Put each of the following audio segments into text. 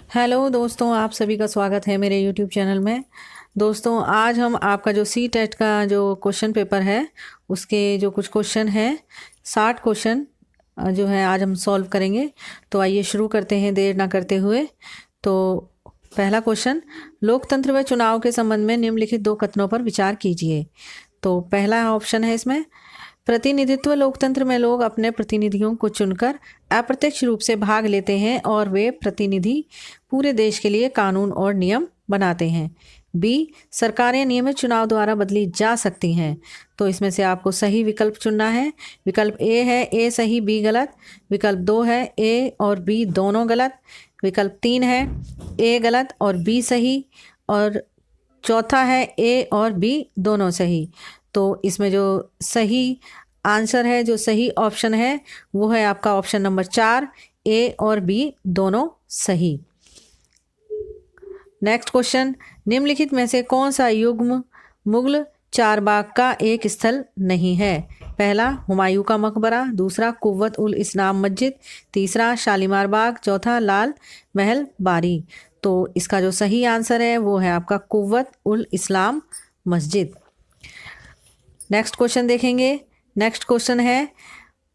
Hello दोस्तों, आप सभी का स्वागत है मेरे यूट्यूब चैनल में। दोस्तों, आज हम आपका जो सी टेट का जो क्वेश्चन पेपर है उसके जो कुछ क्वेश्चन हैं 60 क्वेश्चन जो है आज हम सॉल्व करेंगे। तो आइए शुरू करते हैं देर ना करते हुए। तो पहला क्वेश्चन, लोकतंत्र व चुनाव के संबंध में निम्नलिखित दो कथनों पर विचार कीजिए। तो पहला ऑप्शन है इसमें, प्रतिनिधित्व लोकतंत्र में लोग अपने प्रतिनिधियों को चुनकर अप्रत्यक्ष रूप से भाग लेते हैं और वे प्रतिनिधि पूरे देश के लिए कानून और नियम बनाते हैं। बी, सरकारें नियमित चुनाव द्वारा बदली जा सकती हैं। तो इसमें से आपको सही विकल्प चुनना है। विकल्प ए है ए सही बी गलत। विकल्प 2 है ए और बी दोनों गलत। विकल्प 3 है ए गलत और बी सही। और चौथा है ए और बी दोनों सही। तो इसमें जो सही आंसर है, जो सही ऑप्शन है वो है आपका ऑप्शन नंबर 4, ए और बी दोनों सही। नेक्स्ट क्वेश्चन, निम्नलिखित में से कौन सा युग्म मुगल चारबाग का एक स्थल नहीं है? पहला हुमायूं का मकबरा, दूसरा कुव्वत उल इस्लाम मस्जिद, तीसरा शालीमार बाग, चौथा लाल महल बारी। तो इसका जो सही आंसर है वो है आपका कुव्वत उल इस्लाम मस्जिद। नेक्स्ट क्वेश्चन देखेंगे। नेक्स्ट क्वेश्चन है,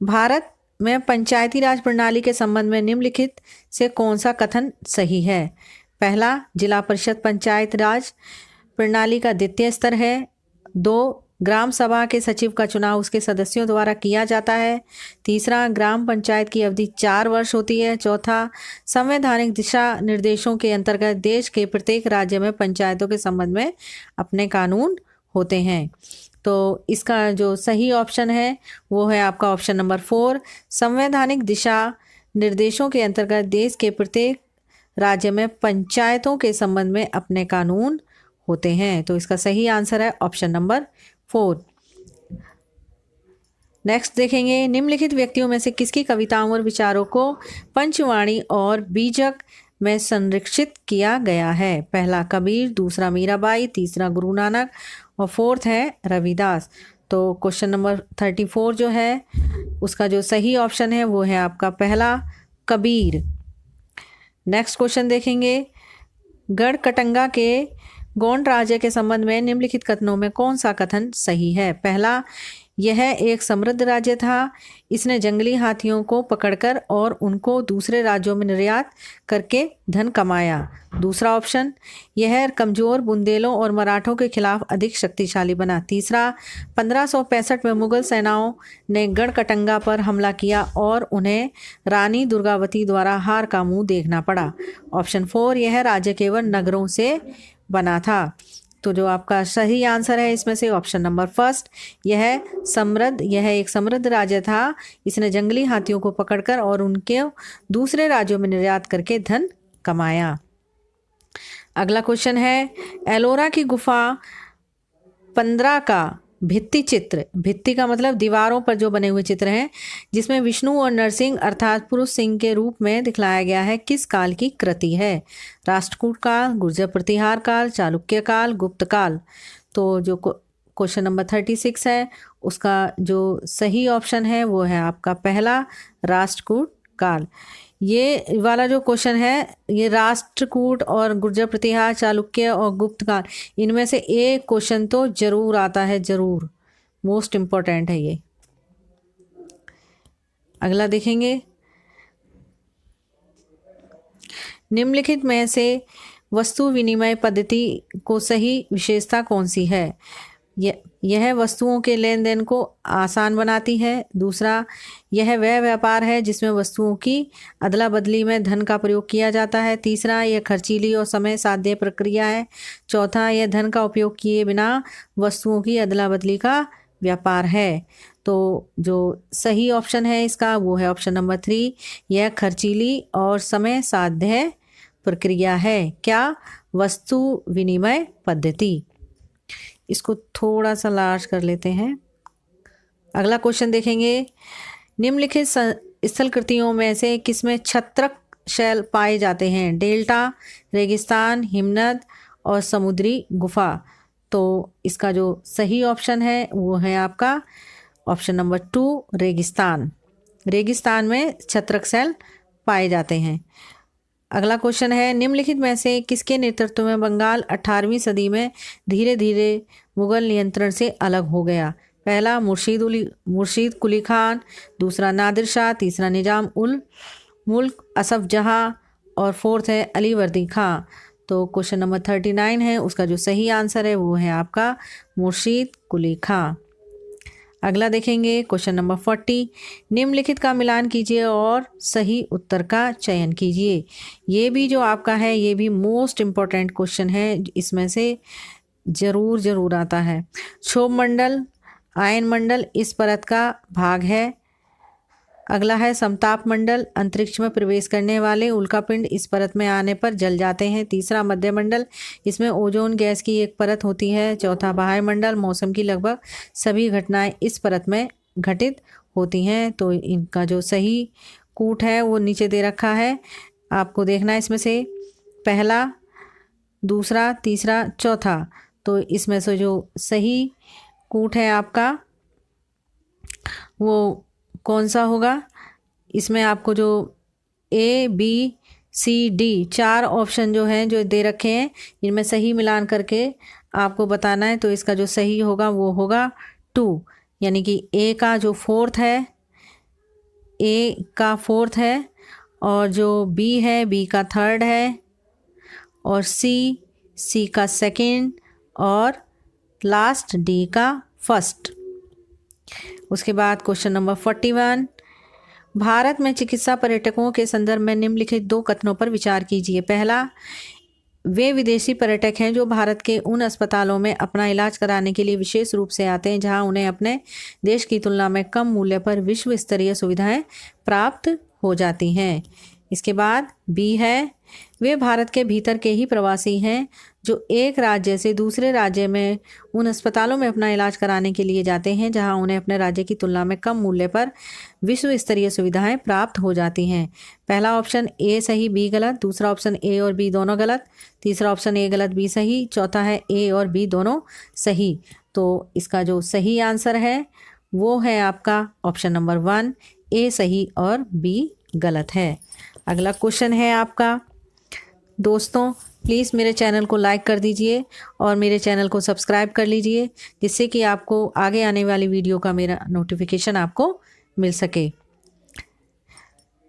भारत में पंचायती राज प्रणाली के संबंध में निम्नलिखित से कौन सा कथन सही है? पहला, जिला परिषद पंचायत राज प्रणाली का द्वितीय स्तर है। 2, ग्राम सभा के सचिव का चुनाव उसके सदस्यों द्वारा किया जाता है। तीसरा, ग्राम पंचायत की अवधि 4 वर्ष होती है। चौथा, संवैधानिक दिशा निर्देशों के अंतर्गत देश के प्रत्येक राज्य में पंचायतों के संबंध में अपने कानून होते हैं। तो इसका जो सही ऑप्शन है वो है आपका ऑप्शन नंबर 4, संवैधानिक दिशा निर्देशों के अंतर्गत देश के प्रत्येक राज्य में पंचायतों के संबंध में अपने कानून होते हैं। तो इसका सही आंसर है ऑप्शन नंबर 4। नेक्स्ट देखेंगे, निम्नलिखित व्यक्तियों में से किसकी कविताओं और विचारों को पंचवाणी और बीजक में संरक्षित किया गया है? पहला कबीर, दूसरा मीराबाई, तीसरा गुरु नानक और फोर्थ है रविदास। तो क्वेश्चन नंबर 34 जो है उसका जो सही ऑप्शन है वो है आपका पहला कबीर। नेक्स्ट क्वेश्चन देखेंगे, गढ़कटंगा के गोंड राज्य के संबंध में निम्नलिखित कथनों में कौन सा कथन सही है? पहला, यह एक समृद्ध राज्य था, इसने जंगली हाथियों को पकड़कर और उनको दूसरे राज्यों में निर्यात करके धन कमाया। दूसरा ऑप्शन, यह कमजोर बुंदेलों और मराठों के खिलाफ अधिक शक्तिशाली बना। तीसरा, 1565 में मुगल सेनाओं ने गढ़कटंगा पर हमला किया और उन्हें रानी दुर्गावती द्वारा हार का मुंह देखना पड़ा। ऑप्शन 4, यह राज्य केवल नगरों से बना था। तो जो आपका सही आंसर है इसमें से ऑप्शन नंबर 1, यह एक समृद्ध राज्य था, इसने जंगली हाथियों को पकड़कर और उनके दूसरे राज्यों में निर्यात करके धन कमाया। अगला क्वेश्चन है, एलोरा की गुफा 15 का भित्ति चित्र, भित्ति का मतलब दीवारों पर जो बने हुए चित्र हैं, जिसमें विष्णु और नरसिंह अर्थात पुरुष सिंह के रूप में दिखलाया गया है, किस काल की कृति है? राष्ट्रकूट काल, गुर्जर प्रतिहार काल, चालुक्य काल, गुप्त काल। तो जो क्वेश्चन नंबर 36 है उसका जो सही ऑप्शन है वो है आपका पहला राष्ट्रकूट काल। ये वाला जो क्वेश्चन है ये राष्ट्रकूट और गुर्जर प्रतिहार, चालुक्य और गुप्त काल, इनमें से एक क्वेश्चन तो जरूर आता है, जरूर, मोस्ट इम्पोर्टेंट है ये। अगला देखेंगे, निम्नलिखित में से वस्तु विनिमय पद्धति को सही विशेषता कौन सी है? यह वस्तुओं के लेन देन को आसान बनाती है। दूसरा, यह वह व्यापार है जिसमें वस्तुओं की अदला बदली में धन का प्रयोग किया जाता है। तीसरा, यह खर्चीली और समय साध्य प्रक्रिया है। चौथा, यह धन का उपयोग किए बिना वस्तुओं की अदला बदली का व्यापार है। तो जो सही ऑप्शन है इसका वो है ऑप्शन नंबर 3, यह खर्चीली और समय साध्य प्रक्रिया है। क्या? वस्तु विनिमय पद्धति। इसको थोड़ा सा लार्ज कर लेते हैं। अगला क्वेश्चन देखेंगे, निम्नलिखित स्थल कृतियों में से किसमें छत्रक शैल पाए जाते हैं? डेल्टा, रेगिस्तान, हिमनद और समुद्री गुफा। तो इसका जो सही ऑप्शन है वो है आपका ऑप्शन नंबर 2, रेगिस्तान। रेगिस्तान में छत्रक शैल पाए जाते हैं। अगला क्वेश्चन है, निम्नलिखित में से किसके नेतृत्व में बंगाल 18वीं सदी में धीरे धीरे मुगल नियंत्रण से अलग हो गया? पहला मुर्शीद कुली खान, दूसरा नादिर शाह, तीसरा निजाम उल मुल्क असफ जहाँ और फोर्थ है अलीवर्दी खां। तो क्वेश्चन नंबर 39 है, उसका जो सही आंसर है वो है आपका मुर्शीद कुली खां। अगला देखेंगे क्वेश्चन नंबर 40, निम्नलिखित का मिलान कीजिए और सही उत्तर का चयन कीजिए। ये भी जो आपका है ये भी मोस्ट इम्पॉर्टेंट क्वेश्चन है, इसमें से ज़रूर आता है। क्षोभ मंडल आयन मंडल इस परत का भाग है। अगला है समताप मंडल, अंतरिक्ष में प्रवेश करने वाले उल्कापिंड इस परत में आने पर जल जाते हैं। तीसरा मध्य मंडल, इसमें ओजोन गैस की एक परत होती है। चौथा बाह्य मंडल, मौसम की लगभग सभी घटनाएं इस परत में घटित होती हैं। तो इनका जो सही कूट है वो नीचे दे रखा है, आपको देखना है इसमें से पहला, दूसरा, तीसरा, चौथा। तो इसमें से जो सही कूट है आपका वो कौन सा होगा? इसमें आपको जो A, B, C, D 4 option जो हैं जो दे रखे हैं, इनमें सही मिलान करके आपको बताना है। तो इसका जो सही होगा वो होगा 2, यानी कि A का जो फोर्थ है, A का फोर्थ है, और जो B है B का थर्ड है, और C का सेकंड, और लास्ट D का फर्स्ट। उसके बाद क्वेश्चन नंबर 41, भारत में चिकित्सा पर्यटकों के संदर्भ में निम्नलिखित 2 कथनों पर विचार कीजिए। पहला, वे विदेशी पर्यटक हैं जो भारत के उन अस्पतालों में अपना इलाज कराने के लिए विशेष रूप से आते हैं जहां उन्हें अपने देश की तुलना में कम मूल्य पर विश्व स्तरीय सुविधाएं प्राप्त हो जाती हैं। इसके बाद बी है, वे भारत के भीतर के ही प्रवासी हैं जो एक राज्य से दूसरे राज्य में उन अस्पतालों में अपना इलाज कराने के लिए जाते हैं जहां उन्हें अपने राज्य की तुलना में कम मूल्य पर विश्व स्तरीय सुविधाएं प्राप्त हो जाती हैं। पहला ऑप्शन ए सही बी गलत, दूसरा ऑप्शन ए और बी दोनों गलत, तीसरा ऑप्शन ए गलत बी सही, चौथा है ए और बी दोनों सही। तो इसका जो सही आंसर है वो है आपका ऑप्शन नंबर 1, ए सही और बी गलत है। अगला क्वेश्चन है आपका, दोस्तों प्लीज़ मेरे चैनल को लाइक कर दीजिए और मेरे चैनल को सब्सक्राइब कर लीजिए जिससे कि आपको आगे आने वाली वीडियो का मेरा नोटिफिकेशन आपको मिल सके।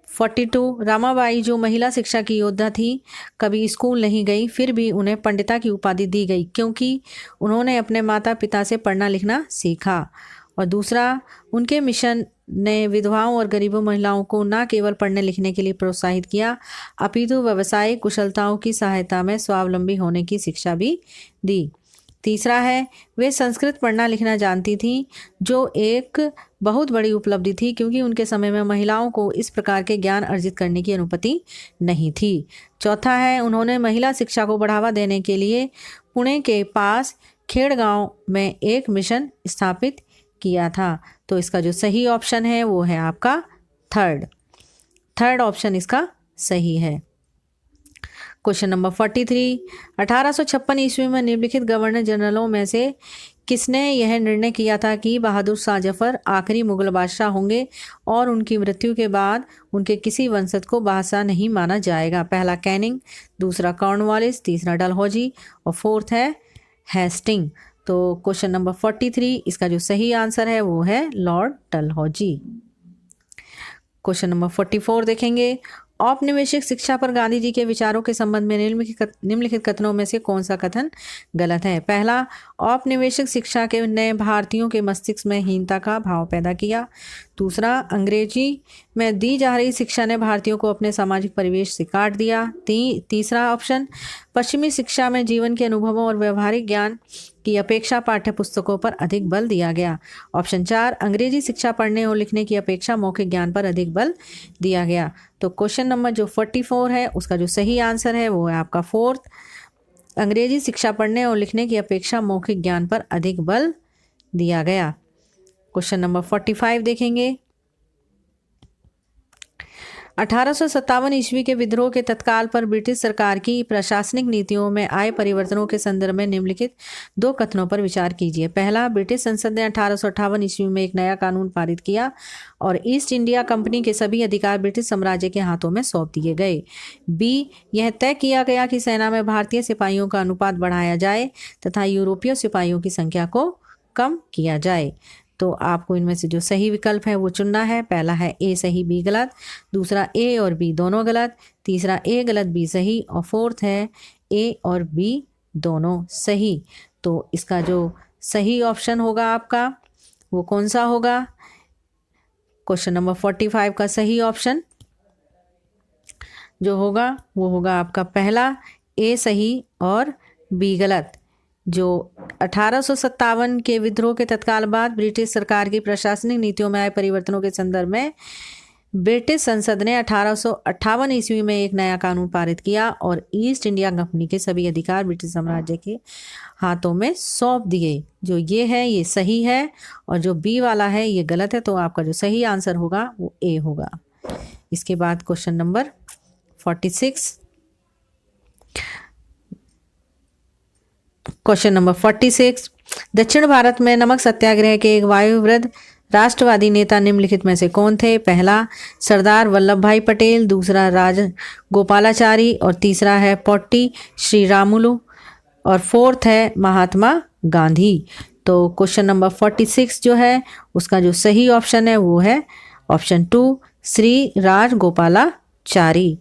42, रामाबाई जो महिला शिक्षा की योद्धा थी कभी स्कूल नहीं गई, फिर भी उन्हें पंडिता की उपाधि दी गई क्योंकि उन्होंने अपने माता पिता से पढ़ना लिखना सीखा। और दूसरा, उनके मिशन ने विधवाओं और गरीबों महिलाओं को न केवल पढ़ने लिखने के लिए प्रोत्साहित किया अपितु व्यावसायिक कुशलताओं की सहायता में स्वावलंबी होने की शिक्षा भी दी। तीसरा है, वे संस्कृत पढ़ना लिखना जानती थीं जो एक बहुत बड़ी उपलब्धि थी क्योंकि उनके समय में महिलाओं को इस प्रकार के ज्ञान अर्जित करने की अनुमति नहीं थी। चौथा है, उन्होंने महिला शिक्षा को बढ़ावा देने के लिए पुणे के पास खेड़ गांव में एक मिशन स्थापित किया था। तो इसका जो सही ऑप्शन है वो है आपका थर्ड ऑप्शन इसका सही है। क्वेश्चन नंबर 43, 1856 ईस्वी में निम्नलिखित गवर्नर जनरलों में से किसने यह निर्णय किया था कि बहादुर शाह जफर आखिरी मुगल बादशाह होंगे और उनकी मृत्यु के बाद उनके किसी वंशज को बादशाह नहीं माना जाएगा? पहला कैनिंग, दूसरा कॉर्नवालिस, तीसरा डलहौजी और फोर्थ है हेस्टिंग। तो क्वेश्चन नंबर 43 इसका जो सही आंसर है वो है लॉर्ड डलहौजी। क्वेश्चन नंबर 44 देखेंगे, औपनिवेशिक शिक्षा पर गांधी जी के विचारों के संबंध में निम्नलिखित कथनों में से कौन सा कथन गलत है? पहला, औपनिवेशिक शिक्षा के ने भारतीयों के मस्तिष्क में हीनता का भाव पैदा किया। दूसरा, अंग्रेजी में दी जा रही शिक्षा ने भारतीयों को अपने सामाजिक परिवेश से काट दिया। तीसरा ऑप्शन, पश्चिमी शिक्षा में जीवन के अनुभवों और व्यवहारिक ज्ञान की अपेक्षा पाठ्य पुस्तकों पर अधिक बल दिया गया। ऑप्शन 4, अंग्रेजी शिक्षा पढ़ने और लिखने की अपेक्षा मौखिक ज्ञान पर अधिक बल दिया गया। तो क्वेश्चन नंबर जो 44 है उसका जो सही आंसर है वो है आपका फोर्थ, अंग्रेजी शिक्षा पढ़ने और लिखने की अपेक्षा मौखिक ज्ञान पर अधिक बल दिया गया। क्वेश्चन नंबर 45 देखेंगे, 1857 ईस्वी के विद्रोह के तत्काल पर ब्रिटिश सरकार की प्रशासनिक नीतियों में आए परिवर्तनों के संदर्भ में निम्नलिखित दो कथनों पर विचार कीजिए। पहला, ब्रिटिश संसद ने 1858 ईस्वी में एक नया कानून पारित किया और ईस्ट इंडिया कंपनी के सभी अधिकार ब्रिटिश साम्राज्य के हाथों में सौंप दिए गए। बी, यह तय किया गया कि सेना में भारतीय सिपाहियों का अनुपात बढ़ाया जाए तथा यूरोपीय सिपाहियों की संख्या को कम किया जाए। तो आपको इनमें से जो सही विकल्प है वो चुनना है। पहला है ए सही बी गलत, दूसरा ए और बी दोनों गलत, तीसरा ए गलत बी सही और फोर्थ है ए और बी दोनों सही। तो इसका जो सही ऑप्शन होगा आपका वो कौन सा होगा? क्वेश्चन नंबर 45 का सही ऑप्शन जो होगा वो होगा आपका पहला ए सही और बी गलत। जो 1857 के विद्रोह के तत्काल बाद ब्रिटिश सरकार की प्रशासनिक नीतियों में आए परिवर्तनों के संदर्भ में ब्रिटिश संसद ने 1858 ईस्वी में एक नया कानून पारित किया और ईस्ट इंडिया कंपनी के सभी अधिकार ब्रिटिश साम्राज्य के हाथों में सौंप दिए। जो ये है ये सही है और जो बी वाला है ये गलत है। तो आपका जो सही आंसर होगा वो ए होगा। इसके बाद क्वेश्चन नंबर 46। क्वेश्चन नंबर 46, दक्षिण भारत में नमक सत्याग्रह के एक वायुवृद्ध राष्ट्रवादी नेता निम्नलिखित में से कौन थे? पहला सरदार वल्लभ भाई पटेल, दूसरा राजगोपालाचारी और तीसरा है पोट्टी श्रीरामुलु और फोर्थ है महात्मा गांधी। तो क्वेश्चन नंबर 46 जो है उसका जो सही ऑप्शन है वो है option 2 Shri Rajagopalachari.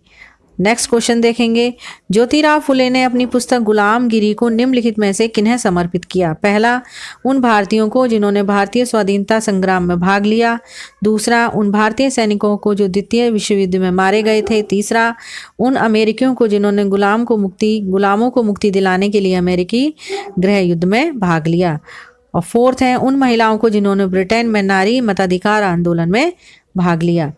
Next question देखेंगे। ज्योतिराव फुले ने अपनी पुस्तक गुलामगिरी को निम्नलिखित में से किन्हें समर्पित किया? पहला उन भारतीयों को जिन्होंने भारतीय स्वाधीनता संग्राम में भाग लिया, दूसरा उन भारतीय सैनिकों को जो द्वितीय विश्व युद्ध में मारे गए थे, तीसरा उन अमेरिकियों को जिन्होंने गुलामों को मुक्ति दिलाने के लिए अमेरिकी गृह युद्ध में भाग लिया, और फोर्थ है उन महिलाओं को जिन्होंने ब्रिटेन में नारी मताधिकार आंदोलन में भाग लिया।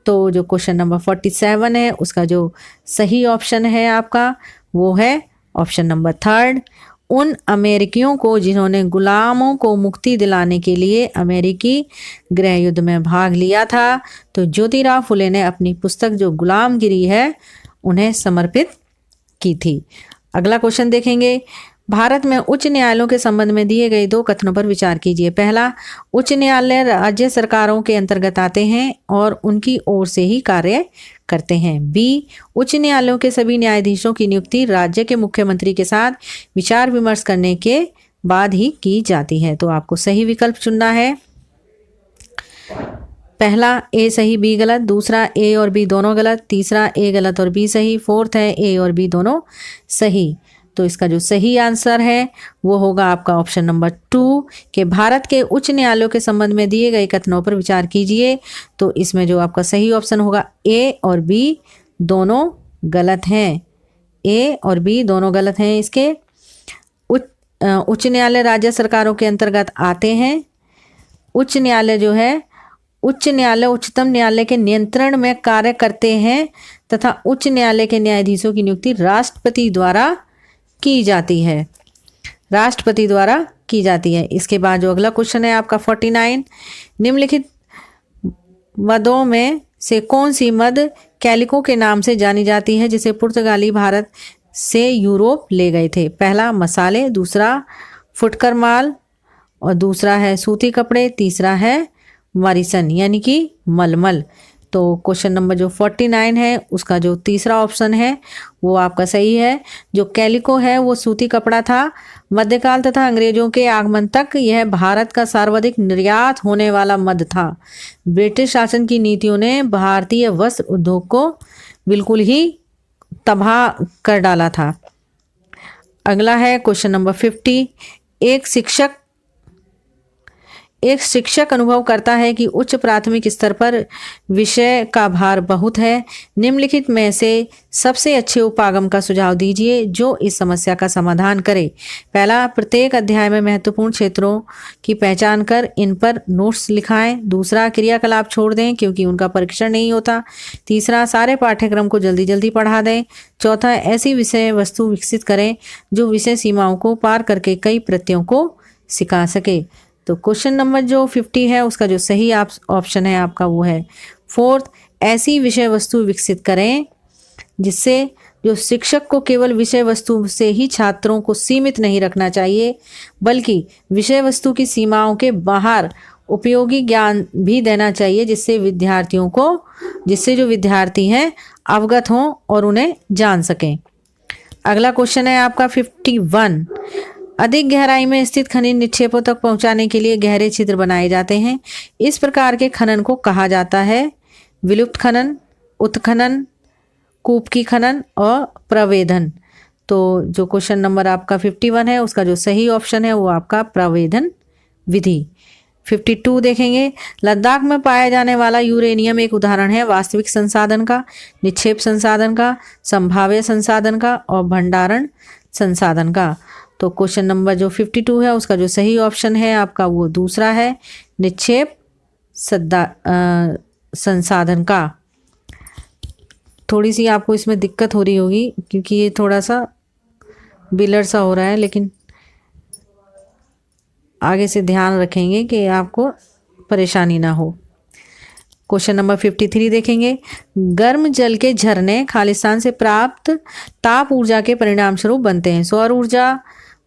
तो जो क्वेश्चन नंबर 47 है उसका जो सही ऑप्शन है आपका वो है ऑप्शन नंबर 3 उन अमेरिकियों को जिन्होंने गुलामों को मुक्ति दिलाने के लिए अमेरिकी गृह युद्ध में भाग लिया था। तो ज्योतिराव फुले ने अपनी पुस्तक जो गुलामगिरी है उन्हें समर्पित की थी। अगला क्वेश्चन देखेंगे। भारत में उच्च न्यायालयों के संबंध में दिए गए दो कथनों पर विचार कीजिए। पहला, उच्च न्यायालय राज्य सरकारों के अंतर्गत आते हैं और उनकी ओर से ही कार्य करते हैं। बी, उच्च न्यायालयों के सभी न्यायाधीशों की नियुक्ति राज्य के मुख्यमंत्री के साथ विचार विमर्श करने के बाद ही की जाती है। तो आपको सही विकल्प चुनना है। पहला ए सही बी गलत, दूसरा ए और बी दोनों गलत, तीसरा ए गलत और बी सही, फोर्थ है ए और बी दोनों सही। तो इसका जो सही आंसर है वो होगा आपका ऑप्शन नंबर 2 कि भारत के उच्च न्यायालयों के संबंध में दिए गए कथनों पर विचार कीजिए। तो इसमें जो आपका सही ऑप्शन होगा ए और बी दोनों गलत हैं। ए और बी दोनों गलत हैं। इसके उच्च न्यायालय राज्य सरकारों के अंतर्गत आते हैं। उच्च न्यायालय जो है उच्च न्यायालय उच्चतम न्यायालय के नियंत्रण में कार्य करते हैं तथा उच्च न्यायालय के न्यायाधीशों की नियुक्ति राष्ट्रपति द्वारा की जाती है। राष्ट्रपति द्वारा की जाती है। इसके बाद जो अगला क्वेश्चन है आपका 49, निम्नलिखित मदों में से कौन सी मद कैलिको के नाम से जानी जाती है जिसे पुर्तगाली भारत से यूरोप ले गए थे? पहला मसाले, दूसरा फुटकर माल और दूसरा है सूती कपड़े, तीसरा है मरीसन यानी कि मलमल। तो क्वेश्चन नंबर जो 49 है उसका जो तीसरा ऑप्शन है वो आपका सही है। जो कैलिको है वो सूती कपड़ा था। मध्यकाल तथा अंग्रेजों के आगमन तक यह भारत का सर्वाधिक निर्यात होने वाला मद था। ब्रिटिश शासन की नीतियों ने भारतीय वस्त्र उद्योग को बिल्कुल ही तबाह कर डाला था। अगला है क्वेश्चन नंबर 50, एक शिक्षक अनुभव करता है कि उच्च प्राथमिक स्तर पर विषय का भार बहुत है। निम्नलिखित में से सबसे अच्छे उपागम का सुझाव दीजिए जो इस समस्या का समाधान करे। पहला, प्रत्येक अध्याय में महत्वपूर्ण क्षेत्रों की पहचान कर इन पर नोट्स लिखाएं। दूसरा, क्रियाकलाप छोड़ दें क्योंकि उनका परीक्षण नहीं होता। तीसरा, सारे पाठ्यक्रम को जल्दी जल्दी पढ़ा दें। चौथा, ऐसी विषय वस्तु विकसित करें जो विषय सीमाओं को पार करके कई प्रत्ययों को सिखा सके। तो क्वेश्चन नंबर जो 50 है उसका जो सही ऑप्शन है आपका वो है फोर्थ, ऐसी विषय वस्तु विकसित करें जिससे जो शिक्षक को केवल विषय वस्तु से ही छात्रों को सीमित नहीं रखना चाहिए, बल्कि विषय वस्तु की सीमाओं के बाहर उपयोगी ज्ञान भी देना चाहिए, जिससे जो विद्यार्थी हैं अवगत हों और उन्हें जान सकें। अगला क्वेश्चन है आपका 51। अधिक गहराई में स्थित खनिज निक्षेपों तक पहुंचाने के लिए गहरे छिद्र बनाए जाते हैं। इस प्रकार के खनन को कहा जाता है विलुप्त खनन, उत्खनन, कूप की खनन और प्रवेधन। तो जो क्वेश्चन नंबर आपका 51 है उसका जो सही ऑप्शन है वो आपका प्रवेधन विधि। 52 देखेंगे। लद्दाख में पाया जाने वाला यूरेनियम एक उदाहरण है वास्तविक संसाधन का, निक्षेप संसाधन का, संभाव्य संसाधन का और भंडारण संसाधन का। तो क्वेश्चन नंबर जो 52 है उसका जो सही ऑप्शन है आपका वो दूसरा है, निक्षेप संसाधन का। थोड़ी सी आपको इसमें दिक्कत हो रही होगी क्योंकि ये थोड़ा सा बिलर सा हो रहा है, लेकिन आगे से ध्यान रखेंगे कि आपको परेशानी ना हो। क्वेश्चन नंबर 53 देखेंगे। गर्म जल के झरने खालिस्तान से प्राप्त ताप ऊर्जा के परिणाम स्वरूप बनते हैं। सौर ऊर्जा,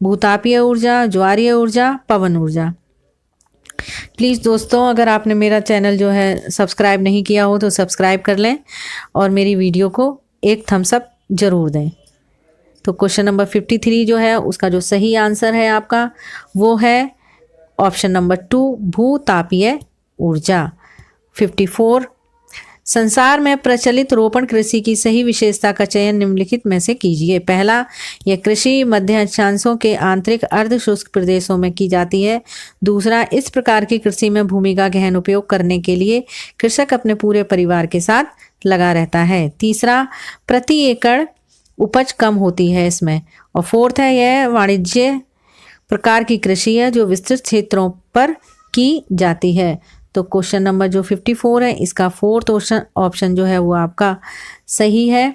भूतापीय ऊर्जा, ज्वारीय ऊर्जा, पवन ऊर्जा। प्लीज़ दोस्तों, अगर आपने मेरा चैनल जो है सब्सक्राइब नहीं किया हो तो सब्सक्राइब कर लें और मेरी वीडियो को एक थम्स अप जरूर दें। तो क्वेश्चन नंबर 53 जो है उसका जो सही आंसर है आपका वो है ऑप्शन नंबर 2, भूतापीय ऊर्जा। 54। संसार में प्रचलित रोपण कृषि की सही विशेषता का चयन निम्नलिखित में से कीजिए। पहला, यह कृषि मध्य अक्षांशों के आंतरिक अर्ध शुष्क प्रदेशों में की जाती है। दूसरा, इस प्रकार की कृषि में भूमि का गहन उपयोग करने के लिए कृषक अपने पूरे परिवार के साथ लगा रहता है। तीसरा, प्रति एकड़ उपज कम होती है इसमें। और फोर्थ है, यह वाणिज्य प्रकार की कृषि है जो विस्तृत क्षेत्रों पर की जाती है। तो क्वेश्चन नंबर जो 54 है इसका फोर्थ ऑप्शन जो है वो आपका सही है।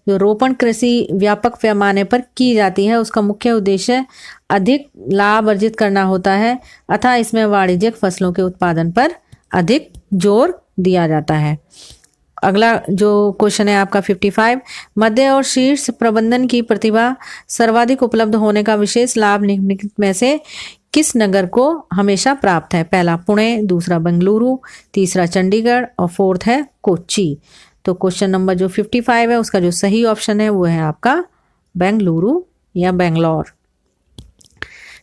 जो रोपण कृषि व्यापक पैमाने पर की जाती है उसका मुख्य उद्देश्य अधिक लाभ अर्जित करना होता है, अतः इसमें वाणिज्यिक फसलों के उत्पादन पर अधिक जोर दिया जाता है। अगला जो क्वेश्चन है आपका 55। मध्य और शीर्ष प्रबंधन की प्रतिभा सर्वाधिक उपलब्ध होने का विशेष लाभ निम्नलिखित में से किस नगर को हमेशा प्राप्त है। पहला पुणे, दूसरा बेंगलुरु, तीसरा चंडीगढ़ और फोर्थ है कोच्चि। तो क्वेश्चन नंबर जो 55 है उसका जो सही ऑप्शन है वो है आपका बेंगलुरु या बेंगलोर।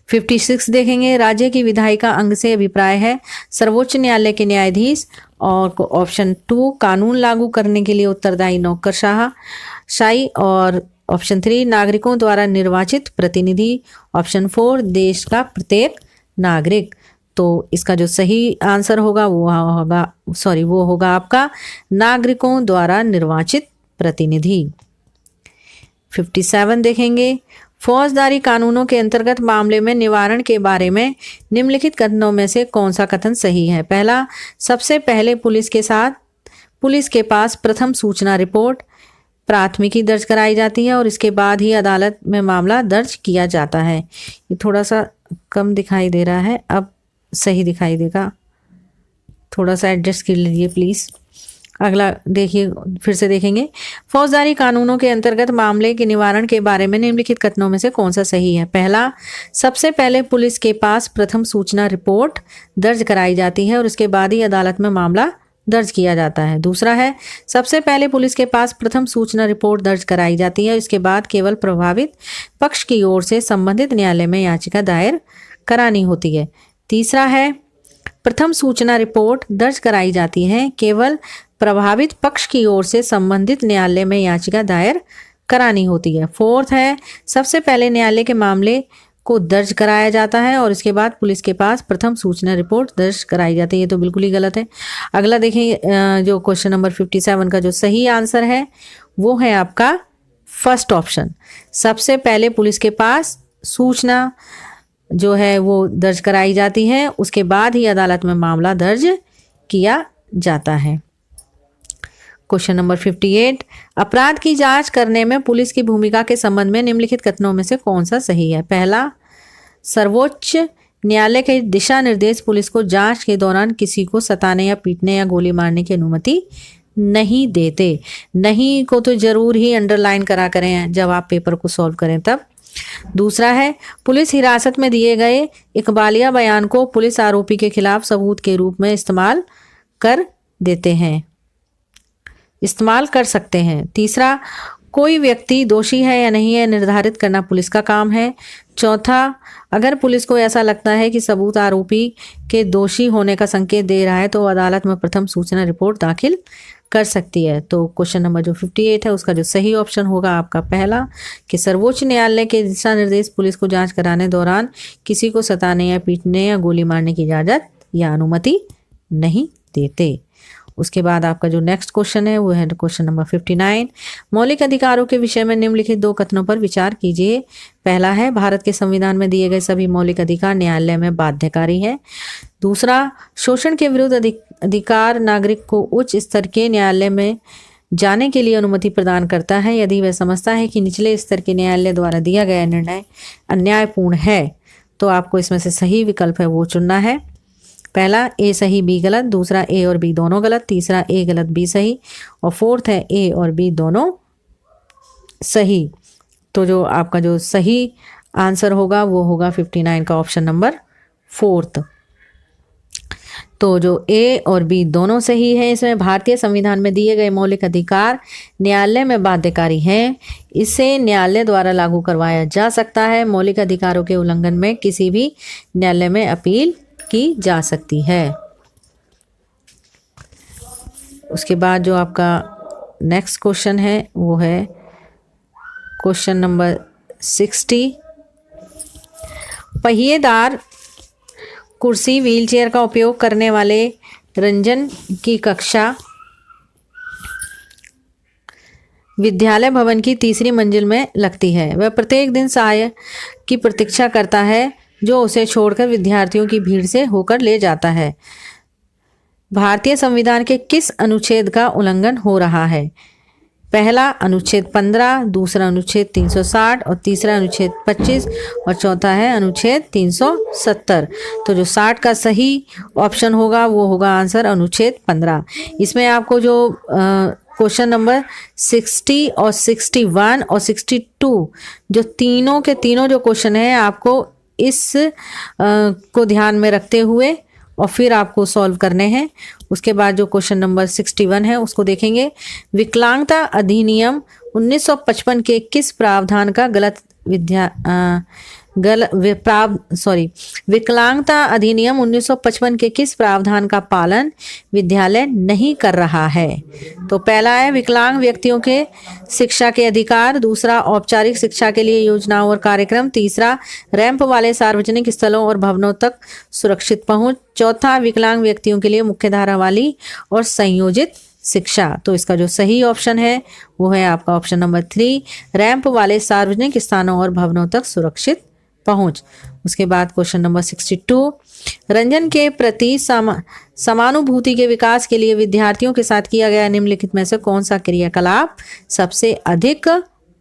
56 देखेंगे। राज्य की विधायिका अंग से अभिप्राय है सर्वोच्च न्यायालय के न्यायाधीश। और ऑप्शन 2, कानून लागू करने के लिए उत्तरदायी नौकरशाही। और ऑप्शन 3, नागरिकों द्वारा निर्वाचित प्रतिनिधि। ऑप्शन 4, देश का प्रत्येक नागरिक। तो इसका जो सही आंसर होगा वो होगा आपका नागरिकों द्वारा निर्वाचित प्रतिनिधि। 57 देखेंगे। फौजदारी कानूनों के अंतर्गत मामले में निवारण के बारे में निम्नलिखित कथनों में से कौन सा कथन सही है। पहला, सबसे पहले पुलिस के पास प्रथम सूचना रिपोर्ट प्राथमिकी दर्ज कराई जाती है और इसके बाद ही अदालत में मामला दर्ज किया जाता है। ये थोड़ा सा कम दिखाई दे रहा है, अब सही दिखाई देगा, थोड़ा सा एडजस्ट कर लीजिए प्लीज़। अगला देखिए, फिर से देखेंगे। फौजदारी कानूनों के अंतर्गत मामले के निवारण के बारे में निम्नलिखित कथनों में से कौन सा सही है। पहला, सबसे पहले पुलिस के पास प्रथम सूचना रिपोर्ट दर्ज कराई जाती है और इसके बाद ही अदालत में मामला दर्ज किया जाता है। दूसरा है, सबसे पहले पुलिस के पास प्रथम सूचना रिपोर्ट दर्ज कराई जाती है, इसके बाद केवल प्रभावित पक्ष की ओर से संबंधित न्यायालय में याचिका दायर करानी होती है। तीसरा है, प्रथम सूचना रिपोर्ट दर्ज कराई जाती है, केवल प्रभावित पक्ष की ओर से संबंधित न्यायालय में याचिका दायर करानी होती है। फोर्थ है, सबसे पहले न्यायालय के मामले को दर्ज कराया जाता है और इसके बाद पुलिस के पास प्रथम सूचना रिपोर्ट दर्ज कराई जाती है। ये तो बिल्कुल ही गलत है। अगला देखें, जो क्वेश्चन नंबर 57 का जो सही आंसर है वो है आपका फर्स्ट ऑप्शन। सबसे पहले पुलिस के पास सूचना जो है वो दर्ज कराई जाती है, उसके बाद ही अदालत में मामला दर्ज किया जाता है। क्वेश्चन नंबर 58, अपराध की जांच करने में पुलिस की भूमिका के संबंध में निम्नलिखित कथनों में से कौन सा सही है। पहला, सर्वोच्च न्यायालय के दिशा निर्देश पुलिस को जांच के दौरान किसी को सताने या पीटने या गोली मारने की अनुमति नहीं देते। नहीं को तो जरूर ही अंडरलाइन करा करें जब आप पेपर को सॉल्व करें तब। दूसरा है, पुलिस हिरासत में दिए गए इकबालिया बयान को पुलिस आरोपी के खिलाफ सबूत के रूप में इस्तेमाल कर सकते हैं। तीसरा, कोई व्यक्ति दोषी है या नहीं है निर्धारित करना पुलिस का काम है। चौथा, अगर पुलिस को ऐसा लगता है कि सबूत आरोपी के दोषी होने का संकेत दे रहा है तो अदालत में प्रथम सूचना रिपोर्ट दाखिल कर सकती है। तो क्वेश्चन नंबर जो 58 है उसका जो सही ऑप्शन होगा आपका पहला, कि सर्वोच्च न्यायालय के दिशा निर्देश पुलिस को जांच कराने दौरान किसी को सताने या पीटने या गोली मारने की इजाजत या अनुमति नहीं देते। उसके बाद आपका जो नेक्स्ट क्वेश्चन है वो है क्वेश्चन नंबर 59। मौलिक अधिकारों के विषय में निम्नलिखित दो कथनों पर विचार कीजिए। पहला है, भारत के संविधान में दिए गए सभी मौलिक अधिकार न्यायालय में बाध्यकारी है। दूसरा, शोषण के विरुद्ध अधिकार नागरिक को उच्च स्तर के न्यायालय में जाने के लिए अनुमति प्रदान करता है यदि वह समझता है कि निचले स्तर के न्यायालय द्वारा दिया गया निर्णय अन्यायपूर्ण है। तो आपको इसमें से सही विकल्प है वो चुनना है। पहला ए सही बी गलत, दूसरा ए और बी दोनों गलत, तीसरा ए गलत बी सही और फोर्थ है ए और बी दोनों सही। तो जो आपका जो सही आंसर होगा वो होगा 59 का ऑप्शन नंबर फोर्थ। तो जो ए और बी दोनों सही है, इसमें भारतीय संविधान में दिए गए मौलिक अधिकार न्यायालय में बाध्यकारी हैं। इसे न्यायालय द्वारा लागू करवाया जा सकता है। मौलिक अधिकारों के उल्लंघन में किसी भी न्यायालय में अपील की जा सकती है। उसके बाद जो आपका नेक्स्ट क्वेश्चन है वो है क्वेश्चन नंबर 60। पहिएदार कुर्सी व्हीलचेयर का उपयोग करने वाले रंजन की कक्षा विद्यालय भवन की तीसरी मंजिल में लगती है। वह प्रत्येक दिन सहायक की प्रतीक्षा करता है जो उसे छोड़कर विद्यार्थियों की भीड़ से होकर ले जाता है। भारतीय संविधान के किस अनुच्छेद का उल्लंघन हो रहा है? पहला अनुच्छेद 15, दूसरा अनुच्छेद 360 और तीसरा अनुच्छेद 25 और चौथा है अनुच्छेद 370। तो जो 60 का सही ऑप्शन होगा वो होगा आंसर अनुच्छेद 15। इसमें आपको जो क्वेश्चन नंबर 60 और 61 और 62 जो तीनों के तीनों जो क्वेश्चन है आपको इस को ध्यान में रखते हुए और फिर आपको सॉल्व करने हैं। उसके बाद जो क्वेश्चन नंबर 61 है उसको देखेंगे। विकलांगता अधिनियम 1955 के किस प्रावधान का विकलांगता अधिनियम 1955 के किस प्रावधान का पालन विद्यालय नहीं कर रहा है? तो पहला है विकलांग व्यक्तियों के शिक्षा के अधिकार, दूसरा औपचारिक शिक्षा के लिए योजनाओं और कार्यक्रम, तीसरा रैंप वाले सार्वजनिक स्थलों और भवनों तक सुरक्षित पहुंच, चौथा विकलांग व्यक्तियों के लिए मुख्यधारा वाली और संयोजित शिक्षा। तो इसका जो सही ऑप्शन है वो है आपका ऑप्शन नंबर 3, रैंप वाले सार्वजनिक स्थानों और भवनों तक सुरक्षित पहुंच। उसके बाद क्वेश्चन नंबर 62, रंजन के प्रति समानुभूति के विकास के लिए विद्यार्थियों के साथ किया गया निम्नलिखित में से कौन सा क्रियाकलाप सबसे अधिक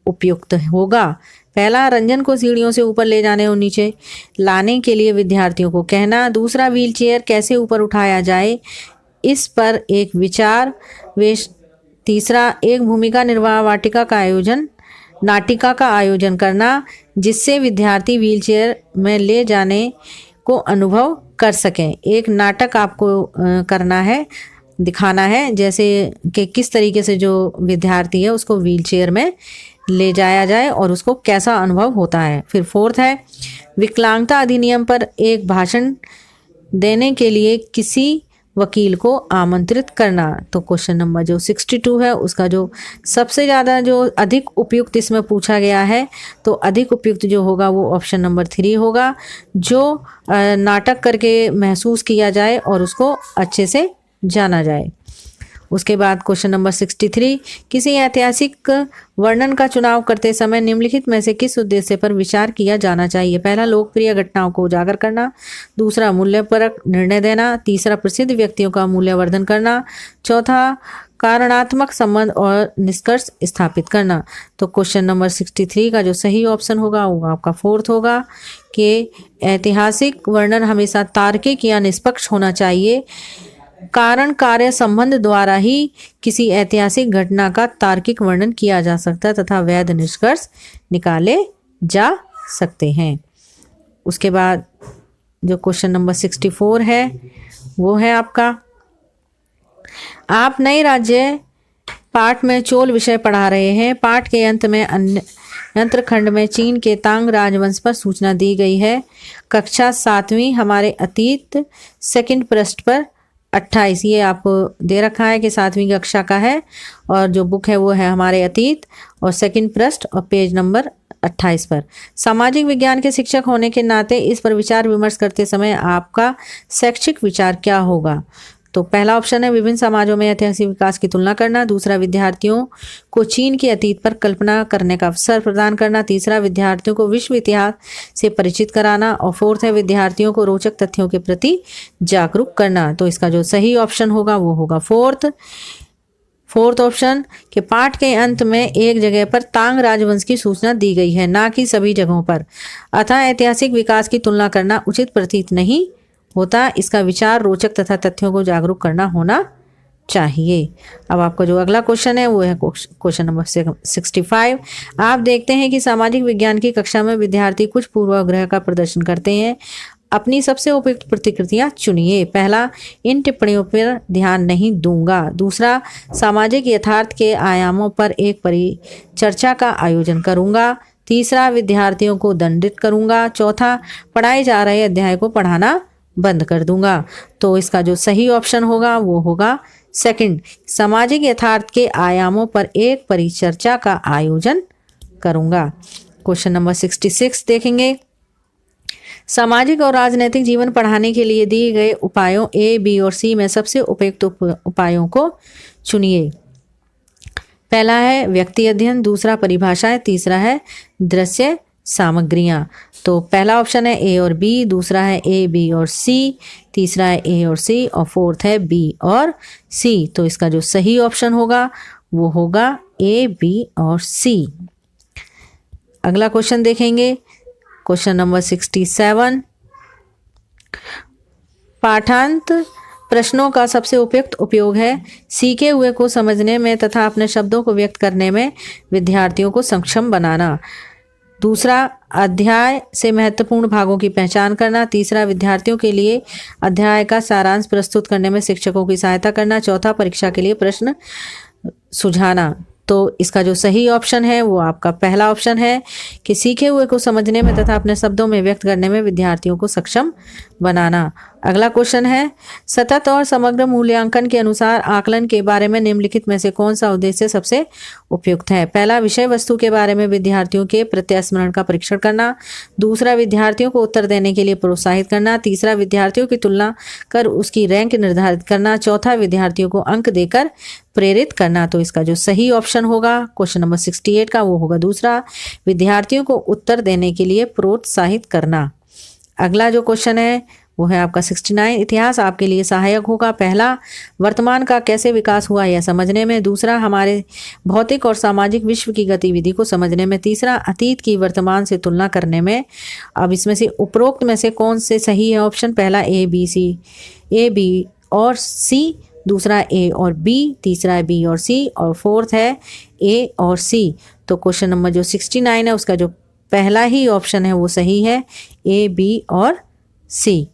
उपयुक्त होगा? पहला, रंजन को सीढ़ियों से ऊपर ले जाने और नीचे लाने के लिए विद्यार्थियों को कहना, दूसरा व्हीलचेयर कैसे ऊपर उठाया जाए इस पर एक विचार, तीसरा एक भूमिका निर्वाह नाटिका का आयोजन करना जिससे विद्यार्थी व्हीलचेयर में ले जाने को अनुभव कर सकें। एक नाटक आपको करना है, दिखाना है जैसे कि किस तरीके से जो विद्यार्थी है उसको व्हीलचेयर में ले जाया जाए और उसको कैसा अनुभव होता है। फिर फोर्थ है विकलांगता अधिनियम पर एक भाषण देने के लिए किसी वकील को आमंत्रित करना। तो क्वेश्चन नंबर जो 62 है उसका जो सबसे ज़्यादा जो अधिक उपयुक्त इसमें पूछा गया है तो अधिक उपयुक्त जो होगा वो ऑप्शन नंबर 3 होगा, जो नाटक करके महसूस किया जाए और उसको अच्छे से जाना जाए। उसके बाद क्वेश्चन नंबर 63, किसी ऐतिहासिक वर्णन का चुनाव करते समय निम्नलिखित में से किस उद्देश्य पर विचार किया जाना चाहिए? पहला, लोकप्रिय घटनाओं को उजागर करना, दूसरा मूल्यपरक निर्णय देना, तीसरा प्रसिद्ध व्यक्तियों का मूल्यवर्धन करना, चौथा कारणात्मक संबंध और निष्कर्ष स्थापित करना। तो क्वेश्चन नंबर 63 का जो सही ऑप्शन होगा वो आपका फोर्थ होगा कि ऐतिहासिक वर्णन हमेशा तार्किक या निष्पक्ष होना चाहिए। कारण कार्य संबंध द्वारा ही किसी ऐतिहासिक घटना का तार्किक वर्णन किया जा सकता है तथा वैध निष्कर्ष निकाले जा सकते हैं। उसके बाद जो क्वेश्चन नंबर 64 है वो है आपका, आप नए राज्य पाठ में चोल विषय पढ़ा रहे हैं। पाठ के अंत में यंत्र खंड में चीन के तांग राजवंश पर सूचना दी गई है। कक्षा 7वीं हमारे अतीत सेकंड पृष्ठ पर 28, ये आपको दे रखा है कि 7वीं कक्षा का है और जो बुक है वो है हमारे अतीत और सेकंड पृष्ठ और पेज नंबर 28 पर। सामाजिक विज्ञान के शिक्षक होने के नाते इस पर विचार विमर्श करते समय आपका शैक्षिक विचार क्या होगा? तो पहला ऑप्शन है विभिन्न समाजों में ऐतिहासिक विकास की तुलना करना। दूसरा, विद्यार्थियों को चीन के अतीत पर कल्पना करने का अवसर प्रदान करना। तीसरा, विद्यार्थियों को विश्व इतिहास से परिचित कराना। और फोर्थ है विद्यार्थियों को रोचक तथ्यों के प्रति जागरूक करना। तो इसका जो सही ऑप्शन होगा वो होगा फोर्थ ऑप्शन के पाठ के अंत में एक जगह पर तांग राजवंश की सूचना दी गई है, ना कि सभी जगहों पर, अतः ऐतिहासिक विकास की तुलना करना उचित प्रतीत नहीं होता। इसका विचार रोचक तथा तथ्यों को जागरूक करना होना चाहिए। अब आपका जो अगला क्वेश्चन है वो है क्वेश्चन नंबर 65। आप देखते हैं कि सामाजिक विज्ञान की कक्षा में विद्यार्थी कुछ पूर्वाग्रह का प्रदर्शन करते हैं। अपनी सबसे उपयुक्त प्रतिकृतियां चुनिए। पहला, इन टिप्पणियों पर ध्यान नहीं दूंगा। दूसरा, सामाजिक यथार्थ के आयामों पर एक परिचर्चा का आयोजन करूंगा। तीसरा, विद्यार्थियों को दंडित करूंगा। चौथा, पढ़ाए जा रहे अध्याय को पढ़ाना बंद कर दूंगा। तो इसका जो सही ऑप्शन होगा वो होगा सेकंड, सामाजिक यथार्थ के आयामों पर एक परिचर्चा का आयोजन करूंगा। क्वेश्चन नंबर 66 देखेंगे, सामाजिक और राजनैतिक जीवन पढ़ाने के लिए दिए गए उपायों ए, बी और सी में सबसे उपयुक्त उपायों को चुनिए। पहला है व्यक्ति अध्ययन, दूसरा परिभाषाएं, तीसरा है दृश्य सामग्रियां। तो पहला ऑप्शन है ए और बी, दूसरा है ए, बी और सी, तीसरा है ए और सी और फोर्थ है बी और सी। तो इसका जो सही ऑप्शन होगा वो होगा ए, बी और सी। अगला क्वेश्चन देखेंगे, क्वेश्चन नंबर 67। पाठांत प्रश्नों का सबसे उपयुक्त उपयोग है सीखे हुए को समझने में तथा अपने शब्दों को व्यक्त करने में विद्यार्थियों को सक्षम बनाना। दूसरा, अध्याय से महत्वपूर्ण भागों की पहचान करना। तीसरा, विद्यार्थियों के लिए अध्याय का सारांश प्रस्तुत करने में शिक्षकों की सहायता करना। चौथा, परीक्षा के लिए प्रश्न सुझाना। तो इसका जो सही ऑप्शन है वो आपका पहला ऑप्शन है कि सीखे हुए को समझने में तथा अपने शब्दों में व्यक्त करने में विद्यार्थियों को सक्षम बनाना। अगला क्वेश्चन है, सतत और समग्र मूल्यांकन के अनुसार आकलन के बारे में निम्नलिखित में से कौन सा उद्देश्य सबसे उपयुक्त है? पहला, विषय वस्तु के बारे में विद्यार्थियों के प्रत्यास्मरण का परीक्षण करना। दूसरा, विद्यार्थियों को उत्तर देने के लिए प्रोत्साहित करना। तीसरा, विद्यार्थियों की तुलना कर उसकी रैंक निर्धारित करना। चौथा, विद्यार्थियों को अंक देकर प्रेरित करना। तो इसका जो सही ऑप्शन होगा क्वेश्चन नंबर 68 का वो होगा दूसरा, विद्यार्थियों को उत्तर देने के लिए प्रोत्साहित करना। अगला जो क्वेश्चन है वो है आपका 69। इतिहास आपके लिए सहायक होगा। पहला, वर्तमान का कैसे विकास हुआ यह समझने में। दूसरा, हमारे भौतिक और सामाजिक विश्व की गतिविधि को समझने में। तीसरा, अतीत की वर्तमान से तुलना करने में। अब इसमें से उपरोक्त में से कौन से सही है ऑप्शन? पहला ए, बी और सी, दूसरा ए और बी, तीसरा है बी और सी और फोर्थ है ए और सी। तो क्वेश्चन नंबर जो 69 है उसका जो पहला ही ऑप्शन है वो सही है, ए, बी और सी।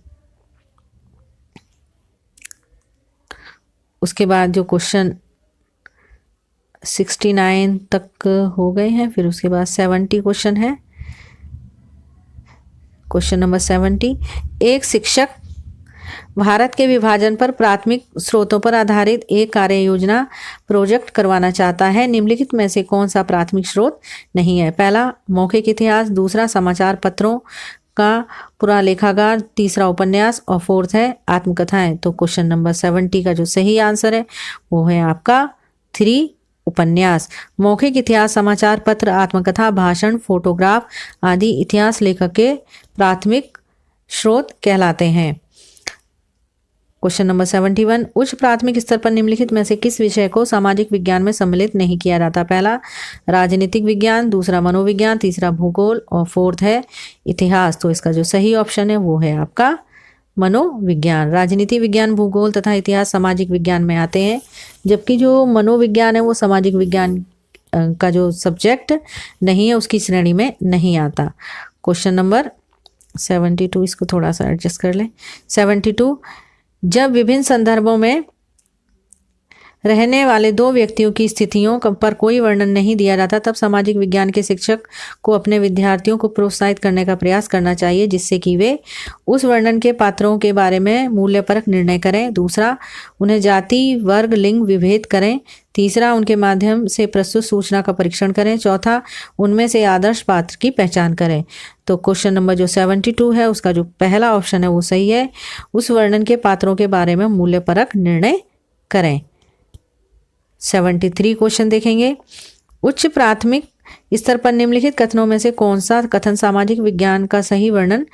उसके बाद जो क्वेश्चन 69 तक हो गए हैं, फिर उसके बाद 70 क्वेश्चन है। क्वेश्चन नंबर 70, एक शिक्षक भारत के विभाजन पर प्राथमिक स्रोतों पर आधारित एक कार्य योजना प्रोजेक्ट करवाना चाहता है। निम्नलिखित में से कौन सा प्राथमिक स्रोत नहीं है? पहला, मौखिक इतिहास, दूसरा समाचार पत्रों का पूरा लेखागार, तीसरा उपन्यास और फोर्थ है आत्मकथाएं। तो क्वेश्चन नंबर 70 का जो सही आंसर है वो है आपका 3 उपन्यास। मौखिक इतिहास, समाचार पत्र, आत्मकथा, भाषण, फोटोग्राफ आदि इतिहास लेखक के प्राथमिक स्रोत कहलाते हैं। क्वेश्चन नंबर 71, उच्च प्राथमिक स्तर पर निम्नलिखित में से किस विषय को सामाजिक विज्ञान में सम्मिलित नहीं किया जाता? पहला, राजनीतिक विज्ञान, दूसरा मनोविज्ञान, तीसरा भूगोल और फोर्थ है इतिहास। तो इसका जो सही ऑप्शन है वो है आपका मनोविज्ञान। राजनीति विज्ञान, भूगोल तथा इतिहास सामाजिक विज्ञान में आते हैं, जबकि जो मनोविज्ञान है वो सामाजिक विज्ञान का जो सब्जेक्ट नहीं है उसकी श्रेणी में नहीं आता। क्वेश्चन नंबर 72, इसको थोड़ा सा एडजस्ट कर लें। 72, जब विभिन्न संदर्भों में रहने वाले दो व्यक्तियों की स्थितियों पर कोई वर्णन नहीं दिया जाता तब सामाजिक विज्ञान के शिक्षक को अपने विद्यार्थियों को प्रोत्साहित करने का प्रयास करना चाहिए जिससे कि वे उस वर्णन के पात्रों के बारे में मूल्यपरक निर्णय करें। दूसरा, उन्हें जाति, वर्ग, लिंग विभेद करें। तीसरा, उनके माध्यम से प्रस्तुत सूचना का परीक्षण करें। चौथा, उनमें से आदर्श पात्र की पहचान करें। तो क्वेश्चन नंबर जो 72 है उसका जो पहला ऑप्शन है वो सही है। उस वर्णन के पात्रों के बारे में मूल्यपरक निर्णय करें। 73 क्वेश्चन देखेंगे। उच्च प्राथमिक स्तर पर निम्नलिखित कथनों में से कौन सा कथन सामाजिक विज्ञान का सही वर्णन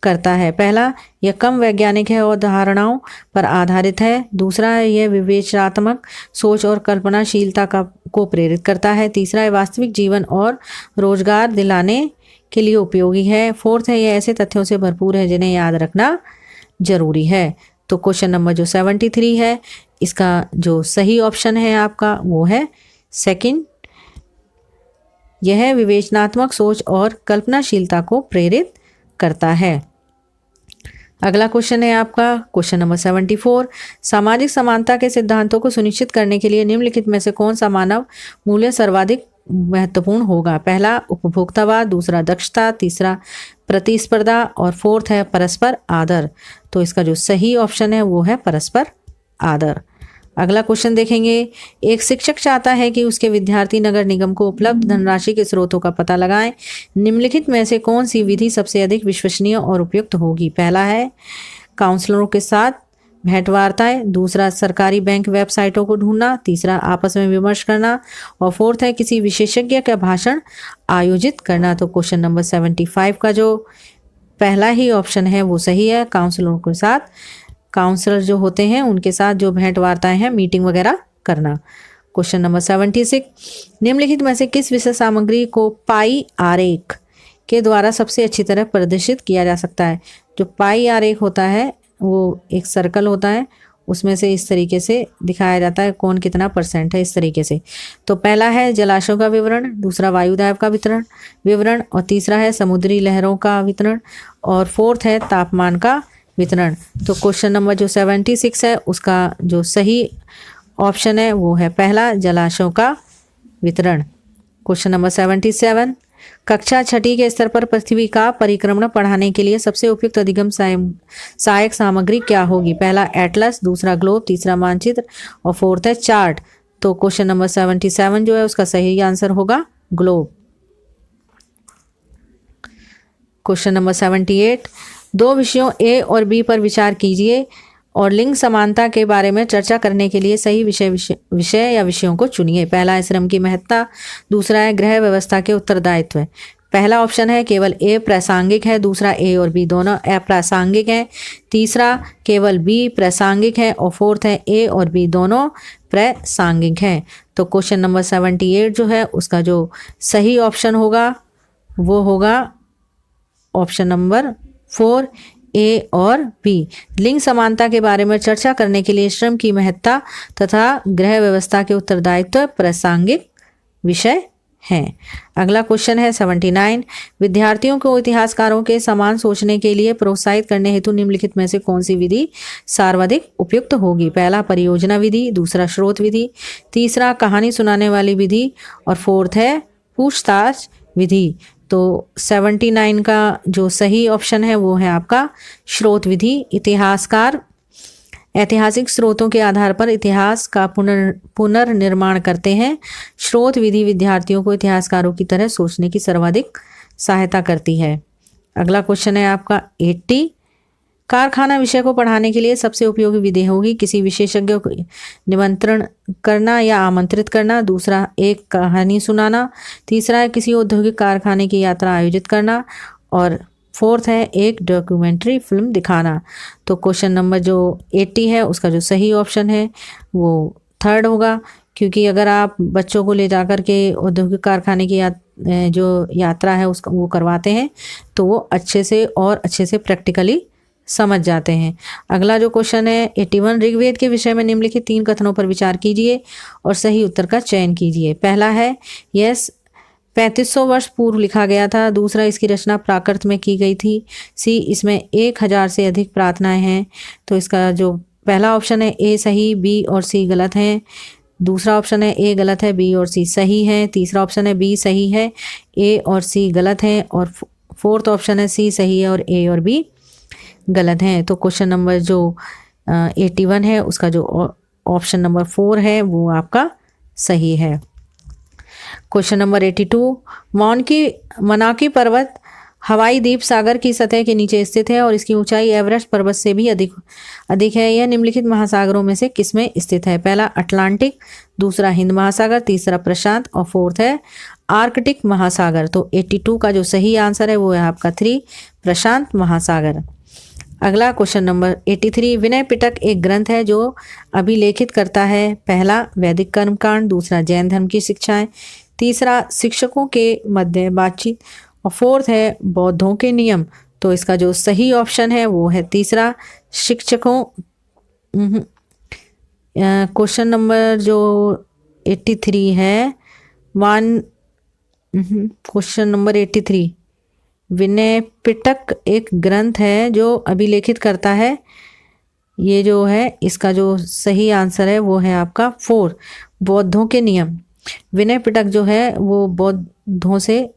करता है? पहला, यह कम वैज्ञानिक है और धारणाओं पर आधारित है। दूसरा, यह विवेचनात्मक सोच और कल्पनाशीलता को प्रेरित करता है। तीसरा, यह वास्तविक जीवन और रोजगार दिलाने के लिए उपयोगी है। फोर्थ है, यह ऐसे तथ्यों से भरपूर है जिन्हें याद रखना जरूरी है। तो क्वेश्चन नंबर जो 73 है इसका जो सही ऑप्शन है आपका वो है सेकंड, यह विवेचनात्मक सोच और कल्पनाशीलता को प्रेरित करता है। अगला क्वेश्चन है आपका क्वेश्चन नंबर 74, सामाजिक समानता के सिद्धांतों को सुनिश्चित करने के लिए निम्नलिखित में से कौन सा मानव मूल्य सर्वाधिक महत्वपूर्ण होगा? पहला, उपभोक्तावाद। दूसरा, दक्षता। तीसरा, प्रतिस्पर्धा। और फोर्थ है परस्पर आदर। तो इसका जो सही ऑप्शन है वो है परस्पर आदर। अगला क्वेश्चन देखेंगे। एक शिक्षक चाहता है कि उसके विद्यार्थी नगर निगम को उपलब्ध धनराशि के स्रोतों का पता लगाएं। निम्नलिखित में से कौन सी विधि सबसे अधिक विश्वसनीय और उपयुक्त होगी? पहला है काउंसलरों के साथ भेंटवार्ताएं। दूसरा, सरकारी बैंक वेबसाइटों को ढूंढना। तीसरा, आपस में विमर्श करना। और फोर्थ है किसी विशेषज्ञ का भाषण आयोजित करना। तो क्वेश्चन नंबर 75 का जो पहला ही ऑप्शन है वो सही है। काउंसलरों के साथ, काउंसलर जो होते हैं उनके साथ जो भेंट वार्ताएं हैं, मीटिंग वगैरह करना। क्वेश्चन नंबर 76, निम्नलिखित में से किस विषय सामग्री को पाई आरेख के द्वारा सबसे अच्छी तरह प्रदर्शित किया जा सकता है? जो पाई आरेख होता है वो एक सर्कल होता है, उसमें से इस तरीके से दिखाया जाता है कौन कितना % है, इस तरीके से। तो पहला है जलाशयों का विवरण, दूसरा वायुदाब का विवरण और तीसरा है समुद्री लहरों का वितरण और फोर्थ है तापमान का वितरण। तो क्वेश्चन नंबर जो 76 है उसका जो सही ऑप्शन है वो है पहला, जलाशयों का वितरण। क्वेश्चन नंबर 77, कक्षा 6 के स्तर पर पृथ्वी का परिक्रमण पढ़ाने के लिए सबसे उपयुक्त अधिगम सहायक सामग्री क्या होगी? पहला एटलस, दूसरा ग्लोब, तीसरा मानचित्र और फोर्थ है चार्ट। तो क्वेश्चन नंबर 77 जो है उसका सही आंसर होगा ग्लोब। क्वेश्चन नंबर 78, दो विषयों ए और बी पर विचार कीजिए और लिंग समानता के बारे में चर्चा करने के लिए सही विषय या विषयों को चुनिए। पहला है श्रम की महत्ता, दूसरा है गृह व्यवस्था के उत्तरदायित्व। पहला ऑप्शन है केवल ए प्रासंगिक है, दूसरा ए और बी दोनों अप्रासंगिक है, तीसरा केवल बी प्रासंगिक है और फोर्थ है ए और बी दोनों प्रासंगिक है। तो क्वेश्चन नंबर 78 जो है उसका जो सही ऑप्शन होगा वो होगा ऑप्शन नंबर 4, ए और बी। लिंग समानता के बारे में चर्चा करने के लिए श्रम की महत्ता तथा गृह व्यवस्था के उत्तरदायित्व प्रासंगिक विषय हैं। अगला क्वेश्चन है 79, विद्यार्थियों को इतिहासकारों के समान सोचने के लिए प्रोत्साहित करने हेतु निम्नलिखित में से कौन सी विधि सर्वाधिक उपयुक्त होगी? पहला परियोजना विधि, दूसरा स्रोत विधि, तीसरा कहानी सुनाने वाली विधि और फोर्थ है पूछताछ विधि। तो 79 का जो सही ऑप्शन है वो है आपका स्रोत विधि। इतिहासकार ऐतिहासिक स्रोतों के आधार पर इतिहास का पुनर्निर्माण करते हैं। स्रोत विधि विद्यार्थियों को इतिहासकारों की तरह सोचने की सर्वाधिक सहायता करती है। अगला क्वेश्चन है आपका 80, कारखाना विषय को पढ़ाने के लिए सबसे उपयोगी विधि होगी किसी विशेषज्ञ को निमंत्रण करना या आमंत्रित करना, दूसरा एक कहानी सुनाना, तीसरा है किसी औद्योगिक कारखाने की यात्रा आयोजित करना और फोर्थ है एक डॉक्यूमेंट्री फिल्म दिखाना। तो क्वेश्चन नंबर जो 80 है उसका जो सही ऑप्शन है वो थर्ड होगा, क्योंकि अगर आप बच्चों को ले जाकर के औद्योगिक कारखाने की जो यात्रा है उसका वो करवाते हैं तो वो अच्छे से प्रैक्टिकली समझ जाते हैं। अगला जो क्वेश्चन है 81, ऋग्वेद के विषय में निम्नलिखित 3 कथनों पर विचार कीजिए और सही उत्तर का चयन कीजिए। पहला है यस 3500 वर्ष पूर्व लिखा गया था। दूसरा, इसकी रचना प्राकृत में की गई थी। सी, इसमें 1000 से अधिक प्रार्थनाएं हैं। तो इसका जो पहला ऑप्शन है ए सही, बी और सी गलत हैं। दूसरा ऑप्शन है ए गलत है, बी और सी सही है। तीसरा ऑप्शन है बी सही है, ए और सी गलत है। और फोर्थ ऑप्शन है सी सही है और ए और बी गलत हैं। तो क्वेश्चन नंबर जो 81 है उसका जो ऑप्शन नंबर 4 है वो आपका सही है। क्वेश्चन नंबर 82, मनाकी पर्वत हवाई द्वीप सागर की सतह के नीचे स्थित है और इसकी ऊंचाई एवरेस्ट पर्वत से भी अधिक है। यह निम्नलिखित महासागरों में से किसमें स्थित है? पहला अटलांटिक, दूसरा हिंद महासागर, तीसरा प्रशांत और फोर्थ है आर्कटिक महासागर। तो 82 का जो सही आंसर है वो है आपका 3 प्रशांत महासागर। अगला क्वेश्चन नंबर 83, विनय पिटक एक ग्रंथ है जो अभिलेखित करता है पहला वैदिक कर्मकांड, दूसरा जैन धर्म की शिक्षाएं, तीसरा शिक्षकों के मध्य बातचीत और फोर्थ है बौद्धों के नियम। तो इसका जो सही ऑप्शन है वो है तीसरा शिक्षकों। क्वेश्चन नंबर जो 83 है क्वेश्चन नंबर 83, विनय पिटक एक ग्रंथ है जो अभिलेखित करता है, ये जो है इसका जो सही आंसर है वो है आपका 4 बौद्धों के नियम। विनय पिटक जो है वो बौद्धों से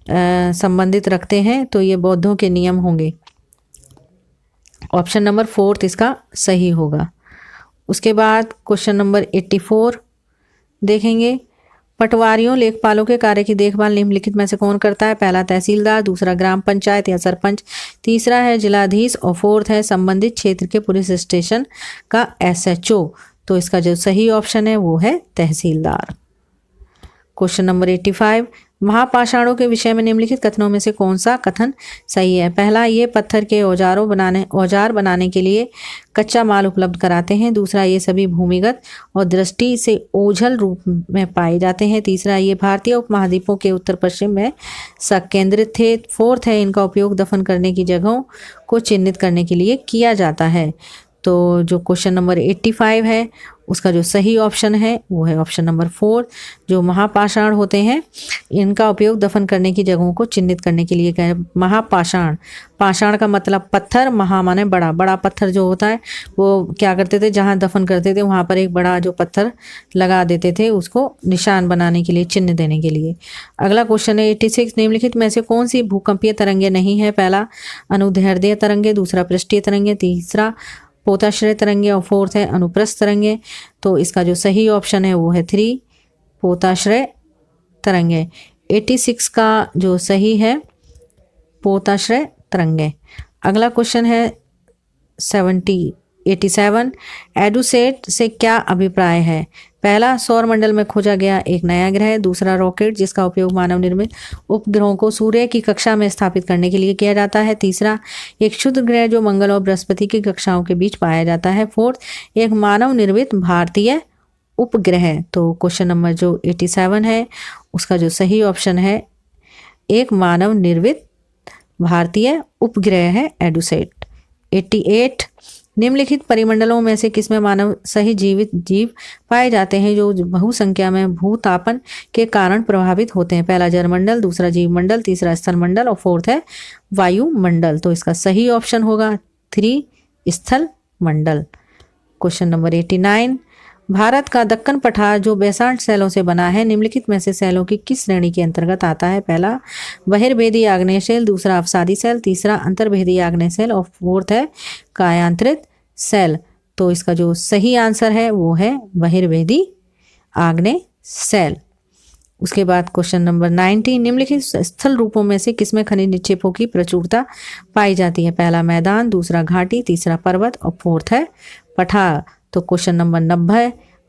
संबंधित रखते हैं, तो ये बौद्धों के नियम होंगे। ऑप्शन नंबर 4 इसका सही होगा। उसके बाद क्वेश्चन नंबर 84 देखेंगे, पटवारियों लेखपालों के कार्य की देखभाल निम्नलिखित में से कौन करता है? पहला तहसीलदार, दूसरा ग्राम पंचायत या सरपंच, तीसरा है जिलाधीश और फोर्थ है संबंधित क्षेत्र के पुलिस स्टेशन का SHO। तो इसका जो सही ऑप्शन है वो है तहसीलदार। क्वेश्चन नंबर 85, महापाषाणों के विषय में निम्नलिखित कथनों में से कौन सा कथन सही है? पहला, ये पत्थर के औजार बनाने के लिए कच्चा माल उपलब्ध कराते हैं। दूसरा, ये सभी भूमिगत और दृष्टि से ओझल रूप में पाए जाते हैं। तीसरा, ये भारतीय उपमहाद्वीपों के उत्तर पश्चिम में संकेंद्रित थे। फोर्थ है, इनका उपयोग दफन करने की जगहों को चिन्हित करने के लिए किया जाता है। तो जो क्वेश्चन नंबर 85 है उसका जो सही ऑप्शन है वो है ऑप्शन नंबर 4। जो महापाषाण होते हैं इनका उपयोग दफन करने की जगहों को चिन्हित करने के लिए किया है। महापाषाण, पाषाण का मतलब पत्थर, महा माने बड़ा, बड़ा पत्थर जो होता है वो क्या करते थे, जहाँ दफन करते थे वहाँ पर एक बड़ा जो पत्थर लगा देते थे उसको निशान बनाने के लिए, चिन्ह देने के लिए। अगला क्वेश्चन है 86, निम्नलिखित में से कौन सी भूकंपीय तरंगे नहीं है? पहला अनुदैर्ध्य तरंगे, दूसरा पृष्ठीय तरंगे, तीसरा पोताश्रय तरंगे और फोर्थ है अनुप्रस्थ तरंगे। तो इसका जो सही ऑप्शन है वो है 3 पोताश्रय तरंगे। 86 का जो सही है पोताश्रय तरंगे। अगला क्वेश्चन है 87, एडुसेट से क्या अभिप्राय है? पहला, सौर मंडल में खोजा गया एक नया ग्रह, दूसरा रॉकेट जिसका उपयोग मानव निर्मित उपग्रहों को सूर्य की कक्षा में स्थापित करने के लिए किया जाता है, तीसरा एक क्षुद्र ग्रह जो मंगल और बृहस्पति की कक्षाओं के बीच पाया जाता है, फोर्थ एक मानव निर्मित भारतीय उपग्रह। तो क्वेश्चन नंबर जो 87 है उसका जो सही ऑप्शन है एक मानव निर्मित भारतीय उपग्रह है एडुसेट। 88, निम्नलिखित परिमंडलों में से किसमें मानव सहित जीवित जीव पाए जाते हैं जो बहुसंख्या में भूतापन के कारण प्रभावित होते हैं? पहला जलमंडल, दूसरा जीवमंडल, तीसरा स्थल मंडल और फोर्थ है वायुमंडल। तो इसका सही ऑप्शन होगा 3 स्थल मंडल। क्वेश्चन नंबर 89, भारत का दक्कन पठार जो बेसाल्ट शैलों से बना है निम्नलिखित में से शैलों की किस श्रेणी के अंतर्गत आता है? पहला बहिर्भेदी आग्नेय शैल, दूसरा अवसादी शैल, तीसरा अंतर्भेदी आग्नेय शैल और फोर्थ है कायांतरित शैल। तो इसका जो सही आंसर है वो है बहिर्भेदी आग्नेय शैल। उसके बाद क्वेश्चन नंबर 90, निम्नलिखित स्थल रूपों में से किसमें खनिज निक्षेपों की प्रचुरता पाई जाती है? पहला मैदान, दूसरा घाटी, तीसरा पर्वत और फोर्थ है पठार। तो क्वेश्चन नंबर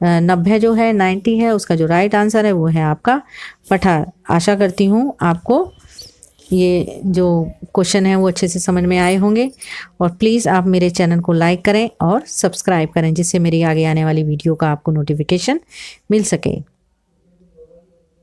90 जो है 90 है उसका जो राइट आंसर है वो है आपका पठार। आशा करती हूँ आपको ये जो क्वेश्चन है वो अच्छे से समझ में आए होंगे और प्लीज़ आप मेरे चैनल को लाइक करें और सब्सक्राइब करें जिससे मेरी आगे आने वाली वीडियो का आपको नोटिफिकेशन मिल सके।